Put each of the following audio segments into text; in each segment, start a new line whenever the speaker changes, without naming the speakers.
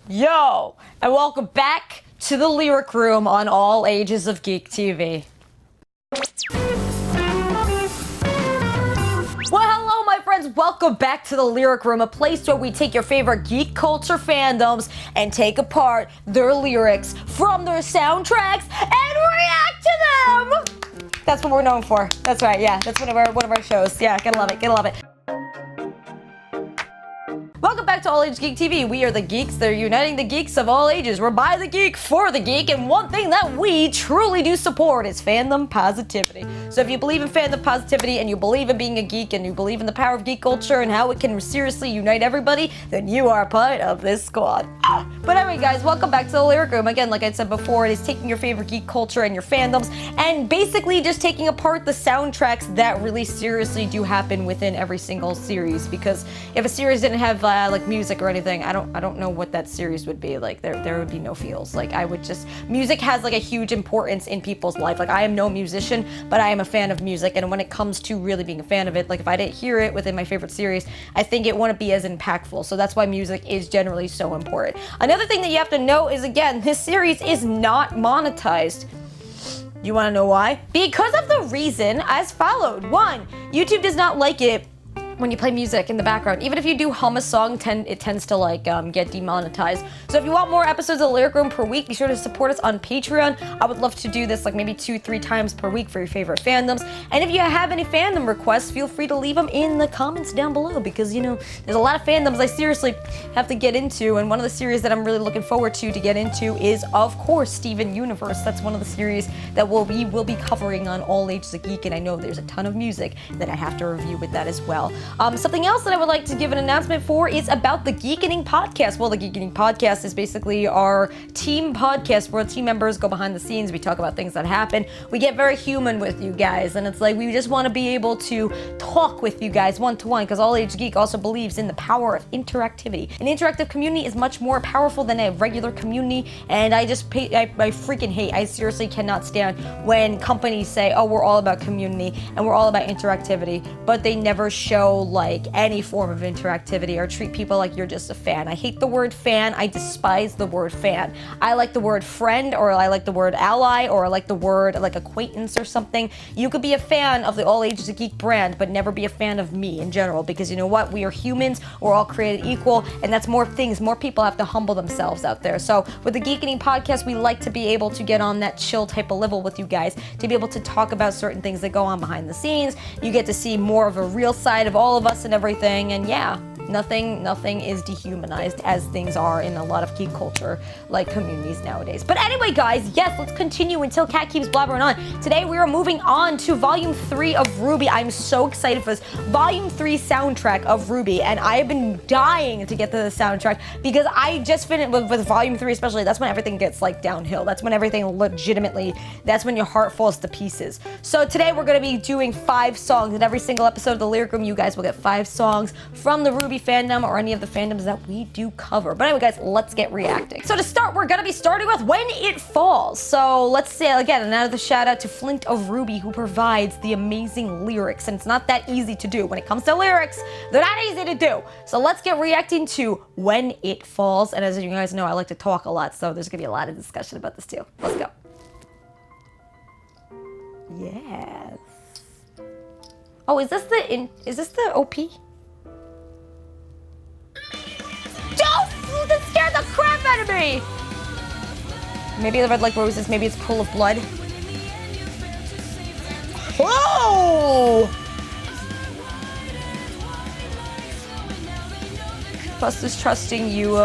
Yo, and welcome back to the Lyric Room on all ages of Geek TV. Well, hello, my friends. Welcome back to the Lyric Room, a place where we take your favorite geek culture fandoms and take apart their lyrics from their soundtracks and react to them. That's what we're known for. That's right. Yeah, that's one of our shows. Yeah, gotta love it. Gotta love it. Welcome back to All Age Geek TV. We are the geeks that are uniting the geeks of all ages. We're by the geek, for the geek, and one thing that we truly do support is fandom positivity. So if you believe in fandom positivity and you believe in being a geek and you believe in the power of geek culture and how it can seriously unite everybody, then you are part of this squad. But anyway, guys, welcome back to the Lyric Room. Again, like I said before, it is taking your favorite geek culture and your fandoms and basically just taking apart the soundtracks that really seriously do happen within every single series. Because if a series didn't have like music or anything, I don't know what that series would be. Like there would be no feels. Like music has like a huge importance in people's life. Like I am no musician, but I am a fan of music, and when it comes to really being a fan of it, like if I didn't hear it within my favorite series, I think it wouldn't be as impactful. So that's why music is generally so important. Another thing that you have to know is, again, this series is not monetized. You want to know why? Because of the reason as followed. 1, YouTube does not like it when you play music in the background. Even if you do hum a song, it tends to like get demonetized. So if you want more episodes of the Lyric Room per week, be sure to support us on Patreon. I would love to do this like maybe 2-3 times per week for your favorite fandoms. And if you have any fandom requests, feel free to leave them in the comments down below, because, you know, there's a lot of fandoms I seriously have to get into, and one of the series that I'm really looking forward to get into is, of course, Steven Universe. That's one of the series that we will be covering on All Ages of Geek, and I know there's a ton of music that I have to review with that as well. Something else that I would like to give an announcement for is about the Geekening podcast. Well, the Geekening podcast is basically our team podcast where team members go behind the scenes. We talk about things that happen. We get very human with you guys, and it's like we just want to be able to talk with you guys one-to-one, because All Age Geek also believes in the power of interactivity. An interactive community is much more powerful than a regular community, and I freaking hate, I seriously cannot stand when companies say, oh, we're all about community and we're all about interactivity, but they never show like any form of interactivity or treat people like you're just a fan. I hate the word fan. I despise the word fan. I like the word friend, or I like the word ally, or I like the word like acquaintance or something. You could be a fan of the All Ages of Geek brand, but never be a fan of me in general, because you know what? We are humans. We're all created equal, and that's more things. More people have to humble themselves out there. So with the Geekening podcast, we like to be able to get on that chill type of level with you guys, to be able to talk about certain things that go on behind the scenes. You get to see more of a real side of all of us and everything, and yeah, nothing is dehumanized as things are in a lot of geek culture like communities nowadays. But anyway, guys, yes, let's continue until Kat keeps blabbering on. Today we are moving on to Volume 3 of RWBY. I'm so excited for this Volume 3 soundtrack of RWBY, and I have been dying to get to the soundtrack, because I just finished with Volume 3 especially. That's when everything gets like downhill. That's when everything that's when your heart falls to pieces. So today we're going to be doing 5 songs. In every single episode of the Lyric Room, you guys will get 5 songs from the RWBY fandom or any of the fandoms that we do cover. But anyway, guys, let's get reacting. So to start, we're gonna be starting with When It Falls. So let's say again, another shout out to Flint of RWBY, who provides the amazing lyrics, and it's not that easy to do. When it comes to lyrics, they're not easy to do. So let's get reacting to When It Falls. And as you guys know, I like to talk a lot, so there's gonna be a lot of discussion about this too. Let's go. Yes. Oh, is this the OP? That scared the crap out of me! Maybe the red like roses, maybe it's Pool of Blood. Whoa! Buster's trusting you.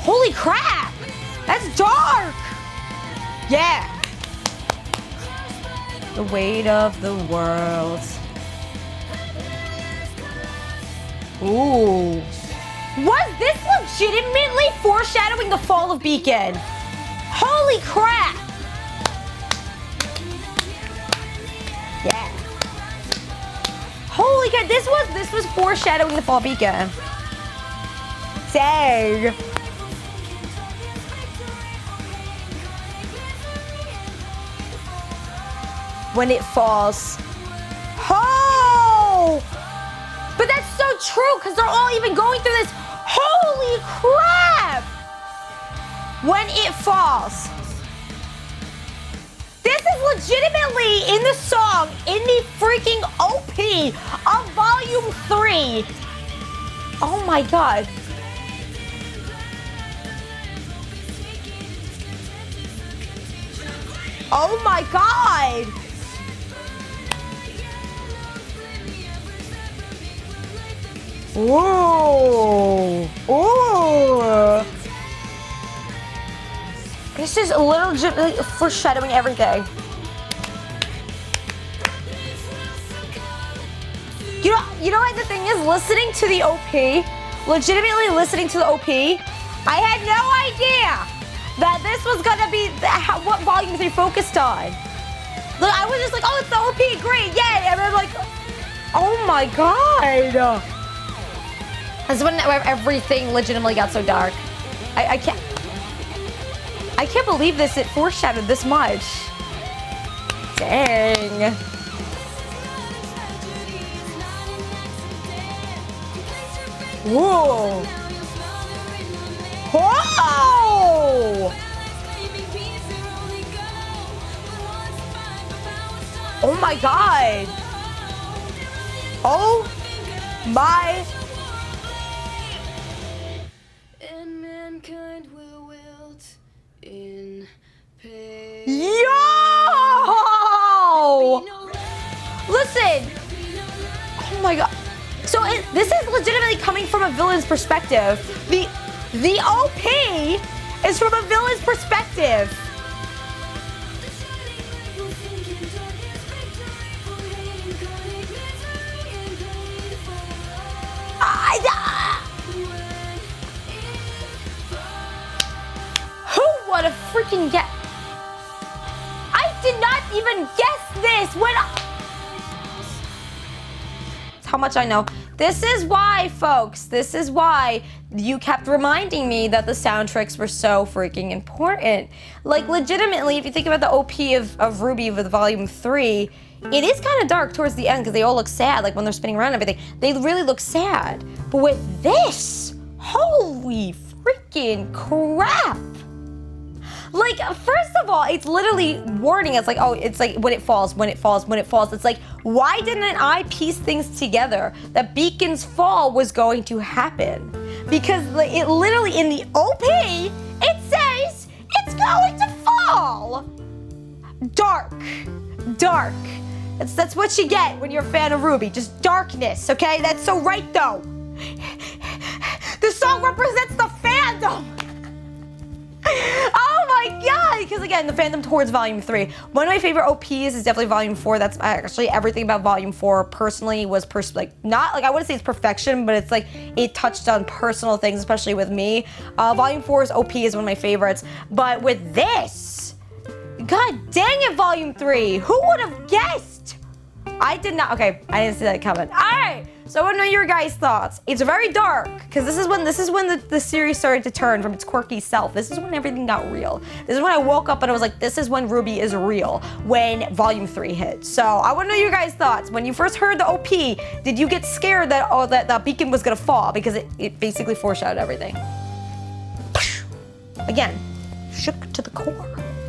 Holy crap! That's dark! Yeah! The weight of the world. Ooh. Was this legitimately foreshadowing the fall of Beacon? Holy crap! Yeah. Holy crap, this was foreshadowing the fall of Beacon. Dang. When it falls. Oh! But that's so true, because they're all even going through this. Holy crap! when it falls. This is legitimately in the song, in the freaking OP of Volume 3. Oh my god. Oh my god. Ooh. Ooh. This is legitimately foreshadowing everything. You know what the thing is? Listening to the OP, legitimately listening to the OP, I had no idea that this was gonna be what Volume 3 focused on. Look, I was just like, oh, it's the OP, great, yay! And I'm like, oh my god. This is when everything legitimately got so dark. I can't believe this, it foreshadowed this much. Dang. Whoa! Whoa! Oh my god! Oh my!
And mankind will wilt in pain.
Yo! Listen! Oh my god. So this is legitimately coming from a villain's perspective. The OP is from a villain's perspective. Who would have freaking guessed? I did not even guess this when That's how much I know. This is why, folks, this is why you kept reminding me that the soundtracks were so freaking important. Like, legitimately, if you think about the OP of RWBY with Volume 3, it is kind of dark towards the end because they all look sad, like when they're spinning around and everything. They really look sad. But with this, holy freaking crap. Like, first of all, it's literally warning us, like, oh, it's like when it falls, when it falls, when it falls. It's like, why didn't I piece things together that Beacon's fall was going to happen? Because like, it literally, in the OP, it says it's going to fall. Dark. Dark. That's what you get when you're a fan of RWBY, just darkness, okay? That's so right, though. The song represents the fandom. Oh my god! Because again, the fandom towards Volume 3. One of my favorite OPs is definitely Volume 4. That's actually everything about Volume 4 personally was not like I wouldn't say it's perfection, but it's like it touched on personal things, especially with me. Volume 4's OP is one of my favorites. But with this, god dang it, Volume 3! Who would have guessed? I did not. Okay, I didn't see that coming. All right. So I want to know your guys' thoughts. It's very dark because this is when the series started to turn from its quirky self. This is when everything got real. This is when I woke up and I was like, this is when RWBY is real, when Volume 3 hit. So I want to know your guys' thoughts. When you first heard the OP, did you get scared that Beacon was gonna fall because it basically foreshadowed everything? Again, shook to the core.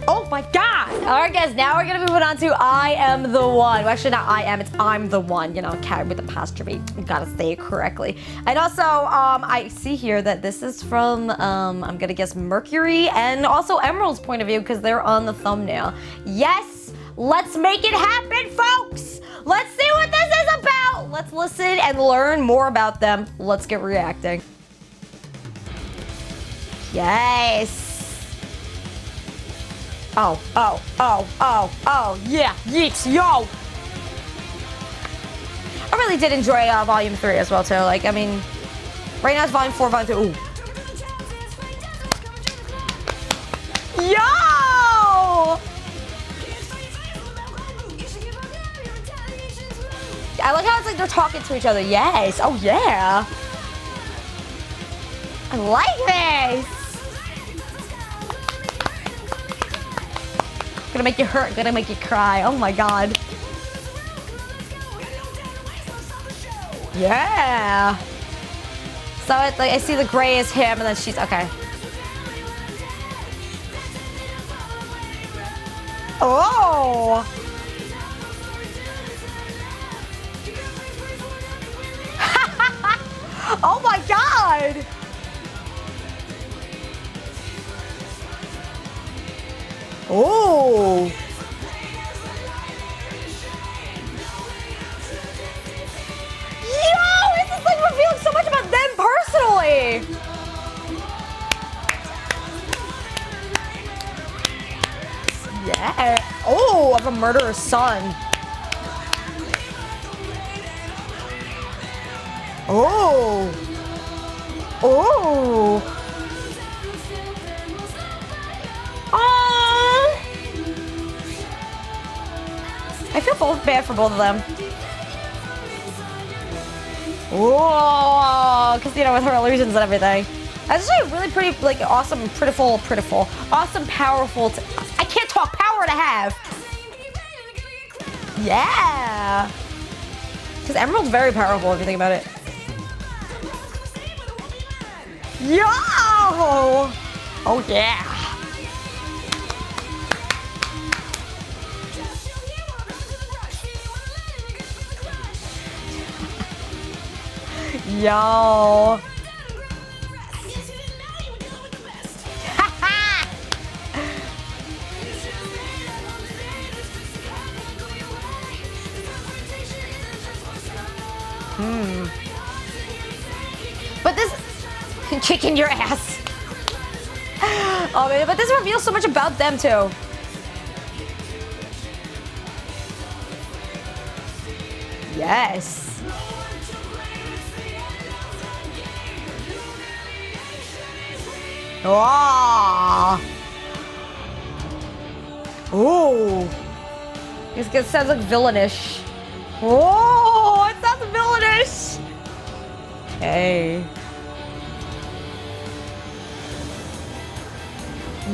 Oh my god! Alright guys, now we're gonna move on to I Am the One. Well, actually not I Am, it's I'm the One. You know, carried with apostrophe. You gotta say it correctly. And also, I see here that this is from, I'm gonna guess Mercury and also Emerald's point of view because they're on the thumbnail. Yes! Let's make it happen, folks! Let's see what this is about! Let's listen and learn more about them. Let's get reacting. Yes! Oh, yeah, yeets, yo! I really did enjoy Volume 3 as well, too. Like, I mean, right now it's Volume 4, Volume 2. Ooh. Yo! I like how it's like they're talking to each other. Yes, oh yeah. I like this. Gonna make you hurt, gonna make you cry. Oh my god. Yeah. So it's like I see the gray is him and then she's okay. Oh! Oh my god! Oh! Yo! This is like revealing so much about them personally! Yeah. Oh, of a murderer's son. Oh. Oh. I feel both bad for both of them. Whoa, because you know, with her illusions and everything. That's actually a really pretty, like, awesome, prettiful, awesome, powerful. I can't talk, power to have. Yeah. Because Emerald's very powerful if you think about it. Yo! Oh yeah. Yo. But this kicking your ass. Oh man, but this reveals so much about them too. Yes. Oh. Oh. It sounds like villainish. Oh, it sounds villainish. Hey.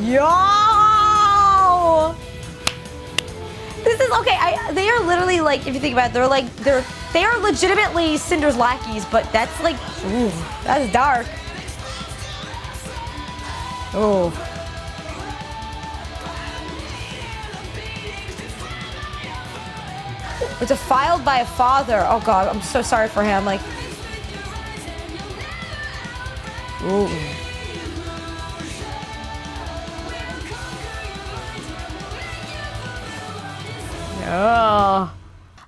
Yo! This is okay. They are literally like, if you think about it, they are legitimately Cinder's lackeys, but that's like, ooh, that's dark. Oh. It's defiled by a father. Oh god, I'm so sorry for him. Like, ooh. Oh.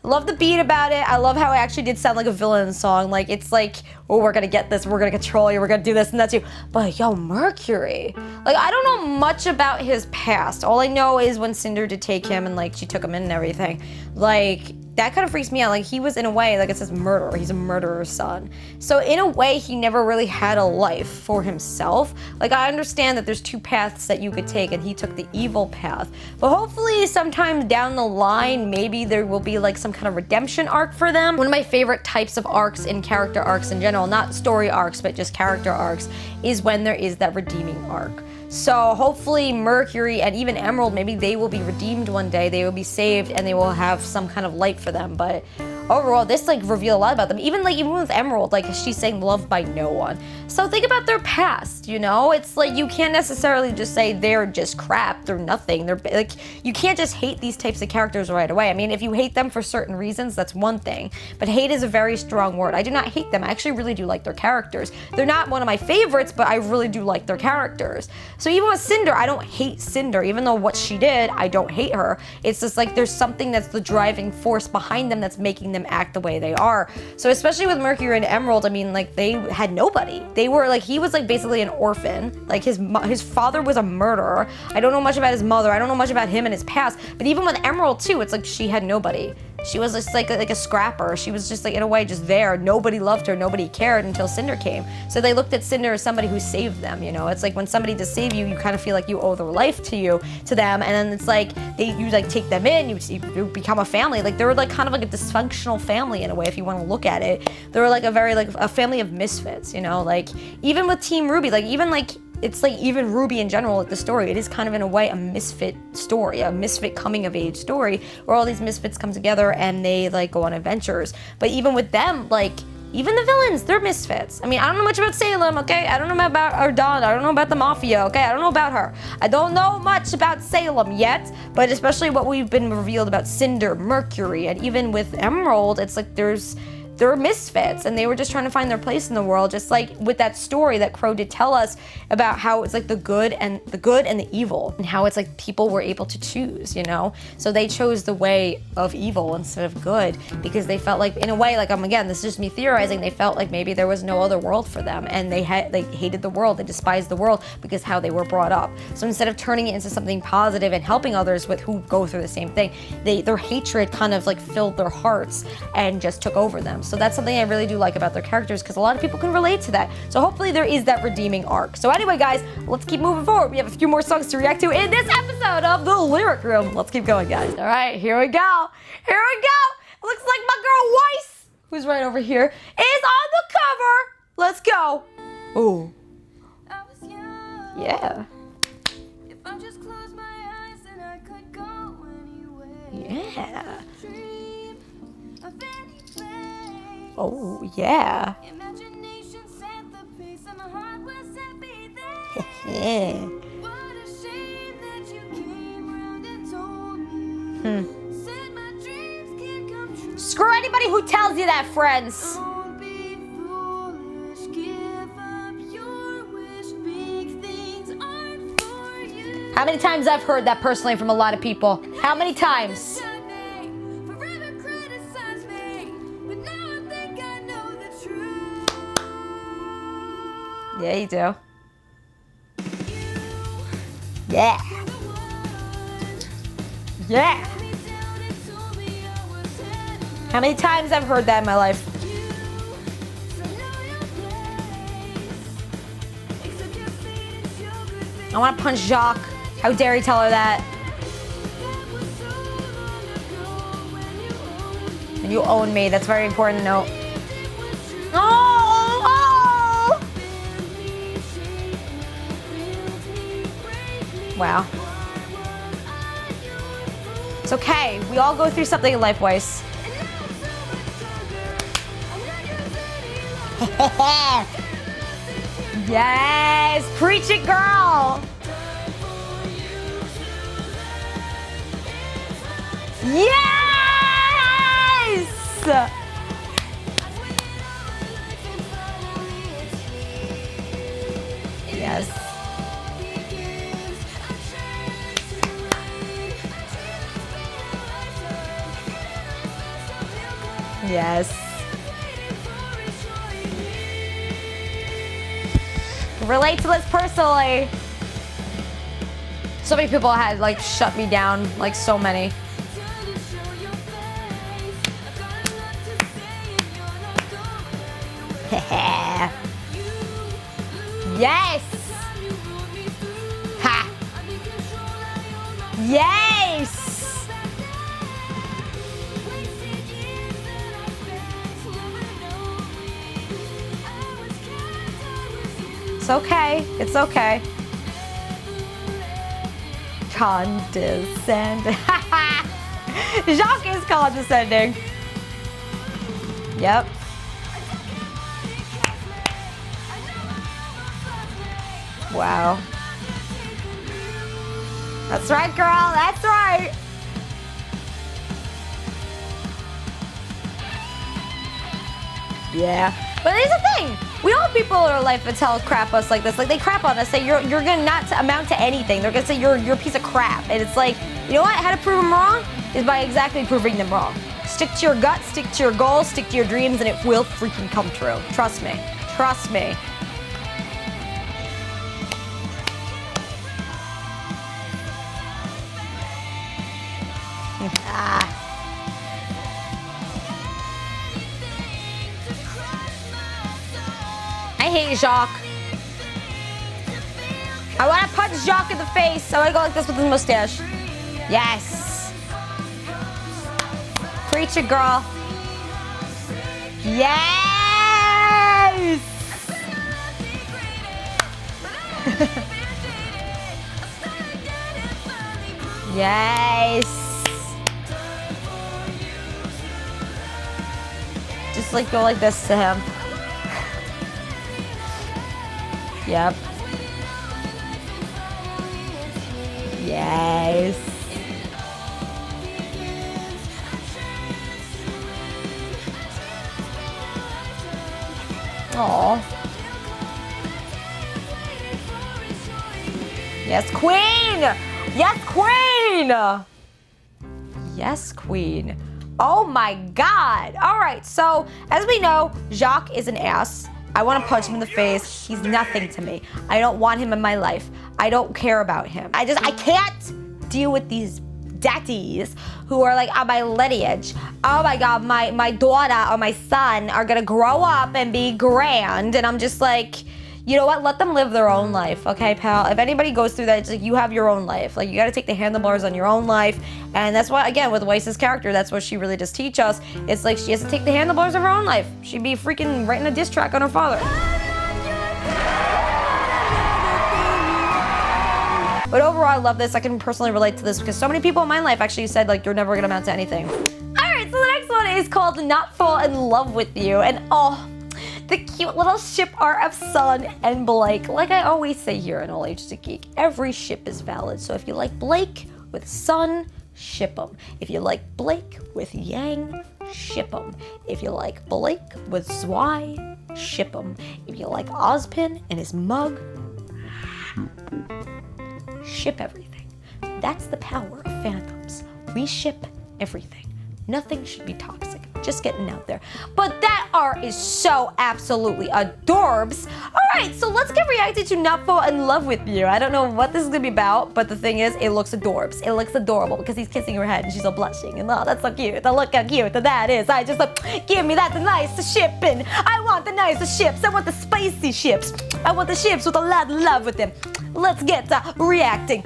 I love the beat about it. I love how it actually did sound like a villain song. Like, it's like, oh, we're gonna get this, we're gonna control you, we're gonna do this and that's you. But yo, Mercury. Like, I don't know much about his past. All I know is when Cinder did take him and like she took him in and everything. Like, that kind of freaks me out. Like, he was in a way, like it says murderer. He's a murderer's son. So in a way, he never really had a life for himself. Like, I understand that there's two paths that you could take and he took the evil path. But hopefully sometime down the line, maybe there will be like some kind of redemption arc for them. One of my favorite types of arcs in character arcs in general, not story arcs, but just character arcs, is when there is that redeeming arc. So hopefully Mercury and even Emerald, maybe they will be redeemed one day, they will be saved and they will have some kind of light for them. But overall, this like revealed a lot about them. Even with Emerald, like she's saying loved by no one. So think about their past, you know? It's like you can't necessarily just say they're just crap, they're nothing. They're like, you can't just hate these types of characters right away. I mean, if you hate them for certain reasons, that's one thing. But hate is a very strong word. I do not hate them. I actually really do like their characters. They're not one of my favorites, but I really do like their characters. So even with Cinder, I don't hate Cinder. Even though what she did, I don't hate her. It's just like there's something that's the driving force behind them that's making them act the way they are. So especially with Mercury and Emerald, I mean, like they had nobody. They were like, he was like basically an orphan. Like his father was a murderer. I don't know much about his mother. I don't know much about him and his past. But even with Emerald too, it's like she had nobody. She was just like a scrapper. She was just like in a way just there. Nobody loved her. Nobody cared until Cinder came. So they looked at Cinder as somebody who saved them. You know, it's like when somebody does save you, you kind of feel like you owe their life to them, and then it's like you like take them in. You become a family. Like they were like kind of like a dysfunctional family in a way, if you want to look at it. They were like a very like a family of misfits. You know, like even with Team RWBY, like even like. It's like even RWBY in general, like the story, it is kind of in a way a misfit story, a misfit coming of age story where all these misfits come together and they like go on adventures. But even with them, like Even the villains, they're misfits. I mean, I don't know much about Salem, okay? I don't know about Ardon. I don't know about the Mafia, okay? I don't know about her. I don't know much about Salem yet, but especially what we've been revealed about Cinder, Mercury, and even with Emerald, it's like they're misfits, and they were just trying to find their place in the world, just like with that story that Crow did tell us about how it's like the good and the evil, and how it's like people were able to choose, you know? So they chose the way of evil instead of good because they felt like, in a way, like again, this is just me theorizing, they felt like maybe there was no other world for them, and they hated the world, they despised the world because how they were brought up. So instead of turning it into something positive and helping others with who go through the same thing, their hatred kind of like filled their hearts and just took over them. So that's something I really do like about their characters because a lot of people can relate to that. So hopefully there is that redeeming arc. So anyway, guys, let's keep moving forward. We have a few more songs to react to in this episode of The Lyric Room. Let's keep going, guys. All right, here we go. Here we go. Looks like my girl Weiss, who's right over here, is on the cover. Let's go. Ooh. Yeah. Yeah. Oh, yeah.
Imagination set the pace and my heart was happy there.
Yeah.
What a shame that you came round and told me. Said my dreams can't come true.
Screw anybody who tells you that, friends.
Don't be foolish, give up your wish. Big things aren't for you.
How many times I've heard that personally from a lot of people? How many times?
Forever criticize me, but now I think I know the truth.
Yeah, you do. Yeah. Yeah. How many times I've heard that in my life? I want to punch Jacques. How dare he tell her that? And you own me. That's very important to note. Oh! Wow. It's okay. We all go through something in life, Weiss. Yes! Preach it, girl! Yes! Yes. Yes. Relate to this personally. So many people had like shut me down, like so many. Yes! Ha! Yes! It's okay. It's okay. Condescending. Jacques is condescending. Yep. Wow. That's right, girl. That's right. Yeah. But here's the thing. We all have people in our life that tell crap us like this. Like, they crap on us, say you're gonna not amount to anything. They're gonna say you're a piece of crap. And it's like, you know what? How to prove them wrong is by exactly proving them wrong. Stick to your gut, stick to your goals, stick to your dreams, and it will freaking come true. Trust me. Trust me. I hate Jacques. I want to punch Jacques in the face. I want to go like this with his mustache. Yes. Preach it, girl. Yes. Yes. Just just like go like this to him. Yep. Yes. Aww. Yes, queen! Yes, queen! Yes, queen. Oh my god. Alright, so as we know, Jacques is an ass. I want to punch him in the face. He's nothing to me. I don't want him in my life. I don't care about him. I can't deal with these daddies who are like on my lineage. Oh my god, my daughter or my son are gonna grow up and be grand, and I'm just like, you know what? Let them live their own life, okay, pal? If anybody goes through that, it's like you have your own life. Like, you gotta take the handlebars on your own life. And that's why, again, with Weiss's character, that's what she really does teach us. It's like she has to take the handlebars of her own life. She'd be freaking writing a diss track on her father. But overall, I love this. I can personally relate to this because so many people in my life actually said, like, you're never gonna amount to anything. Alright, so the next one is called Not Fall in Love with You. And oh, the cute little ship art of Sun and Blake. Like I always say here in All Ages to Geek, every ship is valid. So if you like Blake with Sun, ship them. If you like Blake with Yang, ship them. If you like Blake with Zwei, ship them. If you like Ozpin and his mug, ship everything. That's the power of fandoms. We ship everything. Nothing should be toxic. Just getting out there. But that art is so absolutely adorbs. Alright, so let's get reacted to Not Fall in Love with You. I don't know what this is gonna be about, but the thing is, it looks adorbs. It looks adorable because he's kissing her head and she's all blushing. And oh, that's so cute. And look how cute that is. I just give me that nice shipping. I want the nicest ships. I want the spicy ships. I want the ships with a lot of love with them. Let's get reacting.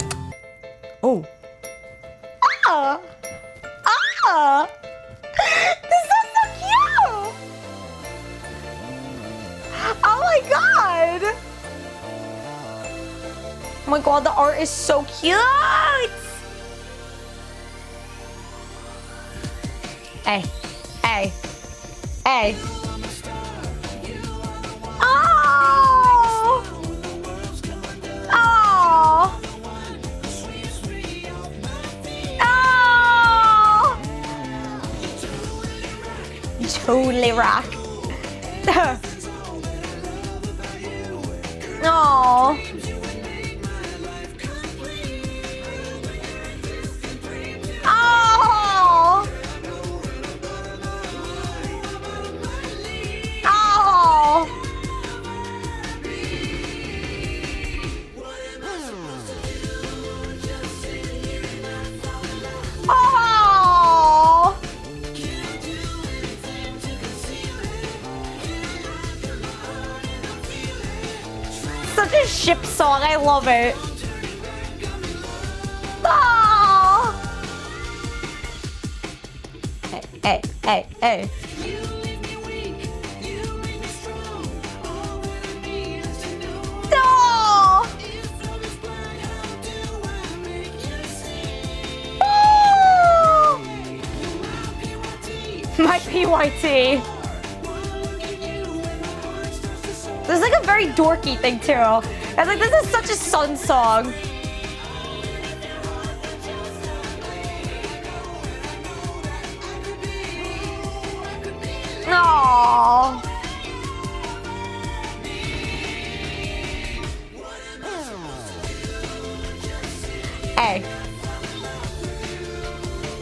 Oh. Ah. Ah. This is so cute! Oh my god! Oh my god, the art is so cute! Hey, hey, hey. Oh! Oh! Totally rock. Oh. Oh. Oh. Oh. Such a ship song, I love it. Oh! Hey, hey, hey, hey. No! Oh! My PYT. This is like a very dorky thing too. And like, this is such a Sun song. Aww. Hey.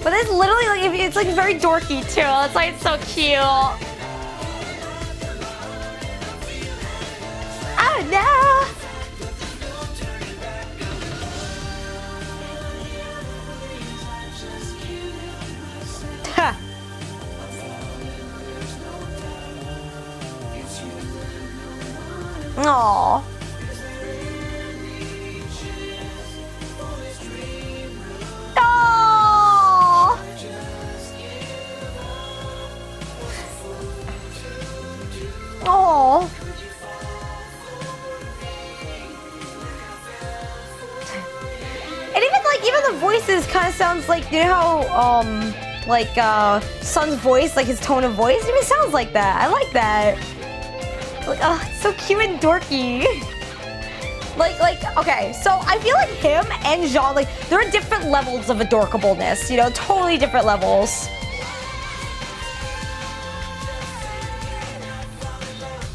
But it's literally like, it's like very dorky too. It's like, it's so cute. Oh no! Ha! Aww. Aww. And even the voices kind of sounds like, you know how like Sun's voice, like his tone of voice, it even sounds like that. I like that. Like, oh, it's so cute and dorky. Okay, so I feel like him and Jean, like, there are different levels of adorkableness, you know, totally different levels.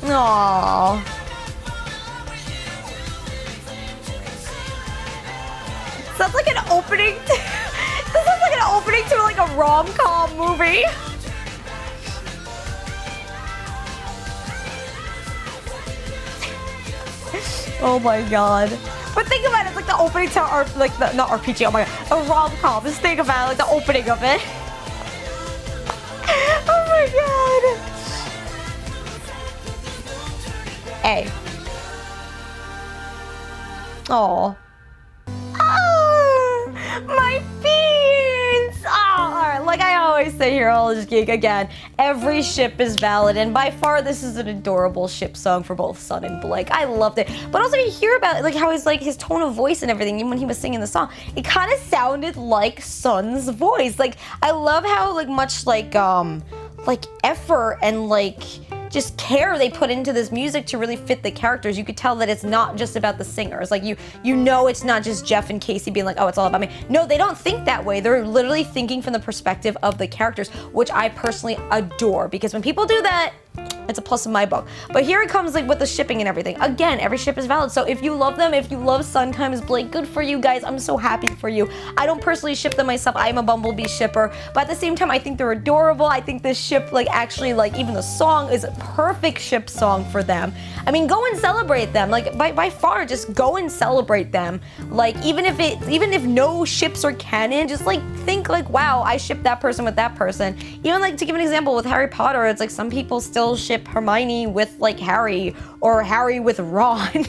Aww. Sounds like an opening. This sounds like an opening to like a rom-com movie. Oh my god. But think about it, it's like the opening to not RPG, oh my god, a rom-com. Just think about it, like the opening of it. Oh my god. Hey. Oh. Oh, my beans! Oh, alright, like I always say here, I'll just geek again. Every ship is valid, and by far this is an adorable ship song for both Sun and Blake. I loved it. But also you hear about like how he's like his tone of voice and everything, even when he was singing the song, it kind of sounded like Sun's voice. Like I love how like much like effort and like just care they put into this music to really fit the characters. You could tell that it's not just about the singers. Like you know it's not just Jeff and Casey being like, oh, it's all about me. No, they don't think that way. They're literally thinking from the perspective of the characters, which I personally adore, because when people do that, it's a plus in my book. But here it comes like with the shipping and everything. Again, every ship is valid. So if you love them, if you love Sun times Blake, good for you guys. I'm so happy for you. I don't personally ship them myself. I am a Bumblebee shipper. But at the same time, I think they're adorable. I think this ship, like actually, like even the song is a perfect ship song for them. I mean, go and celebrate them. Like by far, just go and celebrate them. Like even if no ships are canon, just like think like, wow, I shipped that person with that person. Even like to give an example with Harry Potter, it's like some people still ship Hermione with like Harry, or Harry with Ron.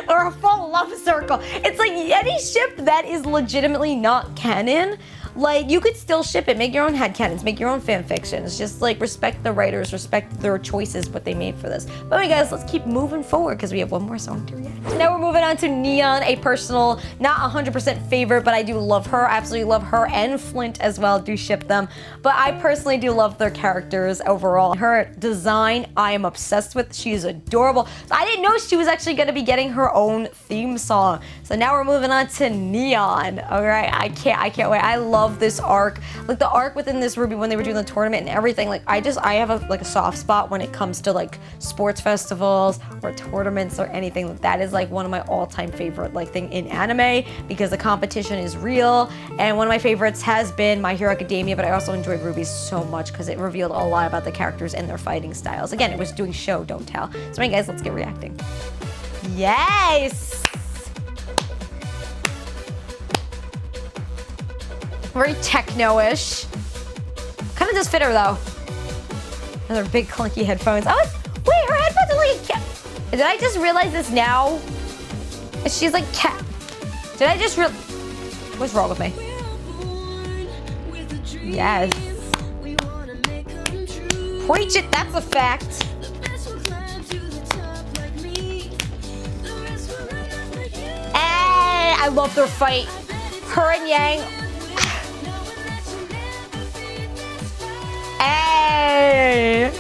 Or a full love circle. It's like any ship that is legitimately not canon, like you could still ship it, make your own headcanons, make your own fan fictions. Just like respect the writers, respect their choices, what they made for this. But anyway guys, let's keep moving forward because we have one more song to react. Now we're moving on to Neon, a personal, not 100% favorite, but I do love her. I absolutely love her and Flint as well, do ship them. But I personally do love their characters overall. Her design, I am obsessed with. She is adorable. So I didn't know she was actually gonna be getting her own theme song. So now we're moving on to Neon. All right, I can't wait. I love this arc, like the arc within this RWBY when they were doing the tournament and everything. Like I have a soft spot when it comes to like sports festivals or tournaments or anything. That is like one of my all-time favorite like thing in anime, because the competition is real. And one of my favorites has been My Hero Academia, but I also enjoyed RWBY so much because it revealed a lot about the characters and their fighting styles. Again, it was doing show, don't tell. So anyway guys, let's get reacting. Yes! Very techno-ish. Kind of does fit her though. And her big clunky headphones. Oh, wait, her headphones are like a cat. Did I just realize this now? She's like cat. Did I just what's wrong with me? Yes. Preach it, that's a fact. Hey, I love their fight. Her and Yang. Hey!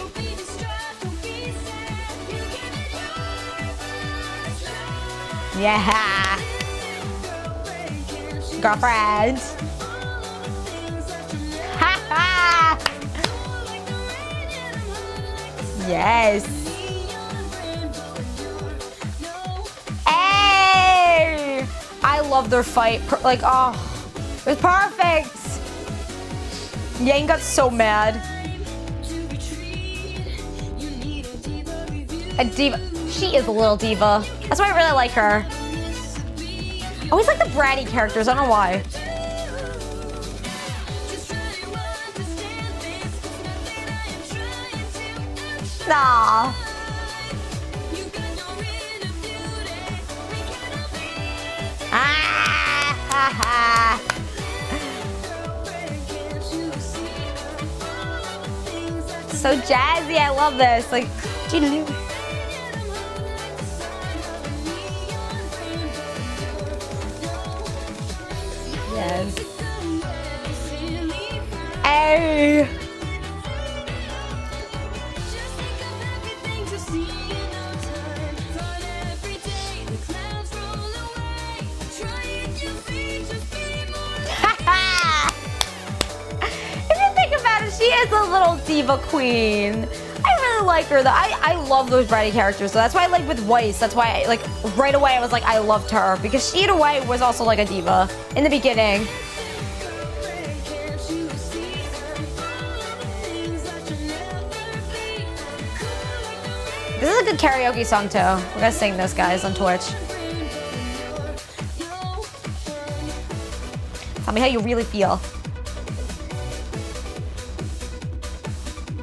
Yeah! Girlfriend! Ha ha! Yes! Hey! I love their fight. Like, oh, it was perfect! Yang got so mad. A diva. She is a little diva. That's why I really like her. I always like the bratty characters. I don't know why. Nah. Ah ha ha. So jazzy. I love this. Like, yes. Yay!
Just think of everything to see in no time. Fun every day, the clouds roll away. Try it, you'll see, just be more.
If you think about it, she is a little diva queen. I really like her though. I love those bratty characters, so that's why I like with Weiss. That's why like right away I was like I loved her because she in a way was also like a diva in the beginning.
Can't you see I'm full of things that you'll never be? Cool like the rain.
This is a good karaoke song too. We're gonna sing this, guys, on Twitch. Tell me how you really feel.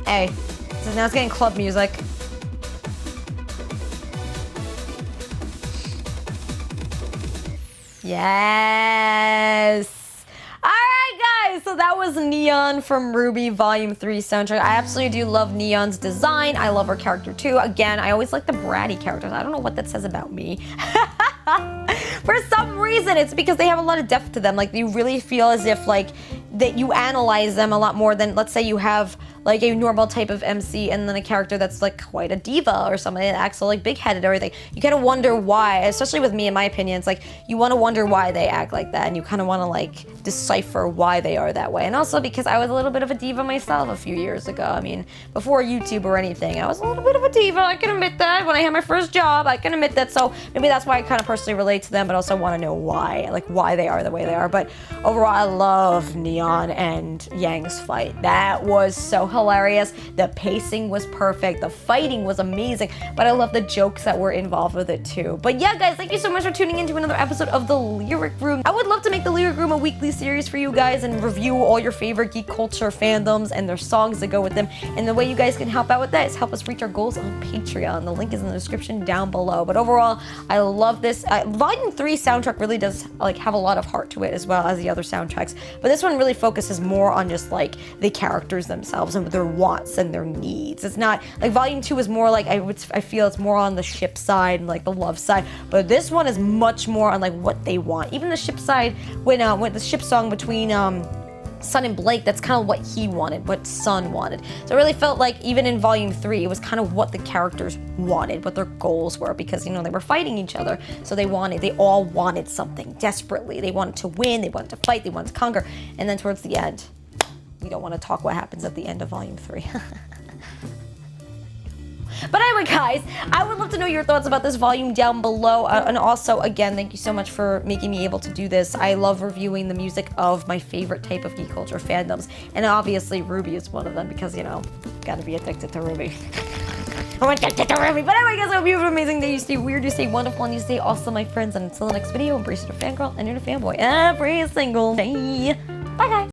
Hey, so now it's getting club music. Yes. All right, guys. So that was Neon from RWBY Volume 3 soundtrack. I absolutely do love Neon's design. I love her character too. Again, I always like the bratty characters. I don't know what that says about me. For some reason, it's because they have a lot of depth to them. Like you really feel as if like that you analyze them a lot more than, let's say, you have like a normal type of MC and then a character that's like quite a diva or somebody that acts so like big-headed or everything. You kind of wonder why, especially with me, in my opinion, it's like you want to wonder why they act like that and you kind of want to like decipher why they are that way. And also because I was a little bit of a diva myself a few years ago. I mean, before YouTube or anything, I was a little bit of a diva. I can admit that. When I had my first job, I can admit that. So maybe that's why I kind of personally relate to them, but also want to know why, like why they are the way they are. But overall, I love Neon and Yang's fight. That was so hilarious. The pacing was perfect. The fighting was amazing. But I love the jokes that were involved with it too. But yeah, guys, thank you so much for tuning in to another episode of The Lyric Room. I would love to make The Lyric Room a weekly series for you guys and review all your favorite geek culture fandoms and their songs that go with them. And the way you guys can help out with that is help us reach our goals on Patreon. The link is in the description down below. But overall, I love this. Volume 3 soundtrack really does like have a lot of heart to it as well as the other soundtracks. But this one really focuses more on just like the characters themselves and their wants and their needs. It's not like Volume 2 is more like I feel it's more on the ship side and like the love side. But this one is much more on like what they want. Even the ship side, when the ship song between Sun and Blake, that's kind of what he wanted, what Sun wanted. So it really felt like even in Volume 3, it was kind of what the characters wanted, what their goals were, because, you know, they were fighting each other. So they all wanted something desperately. They wanted to win, they wanted to fight, they wanted to conquer. And then towards the end, we don't want to talk what happens at the end of Volume 3. But anyway, guys, I would love to know your thoughts about this volume down below. And also, again, thank you so much for making me able to do this. I love reviewing the music of my favorite type of geek culture fandoms. And obviously, RWBY is one of them because, you know, gotta be addicted to RWBY. I'm addicted to RWBY. But anyway, guys, I hope you have an amazing day. You stay weird, you stay wonderful, and you stay awesome, my friends. And until the next video, embrace your fangirl and you're a fanboy every single day. Bye, guys.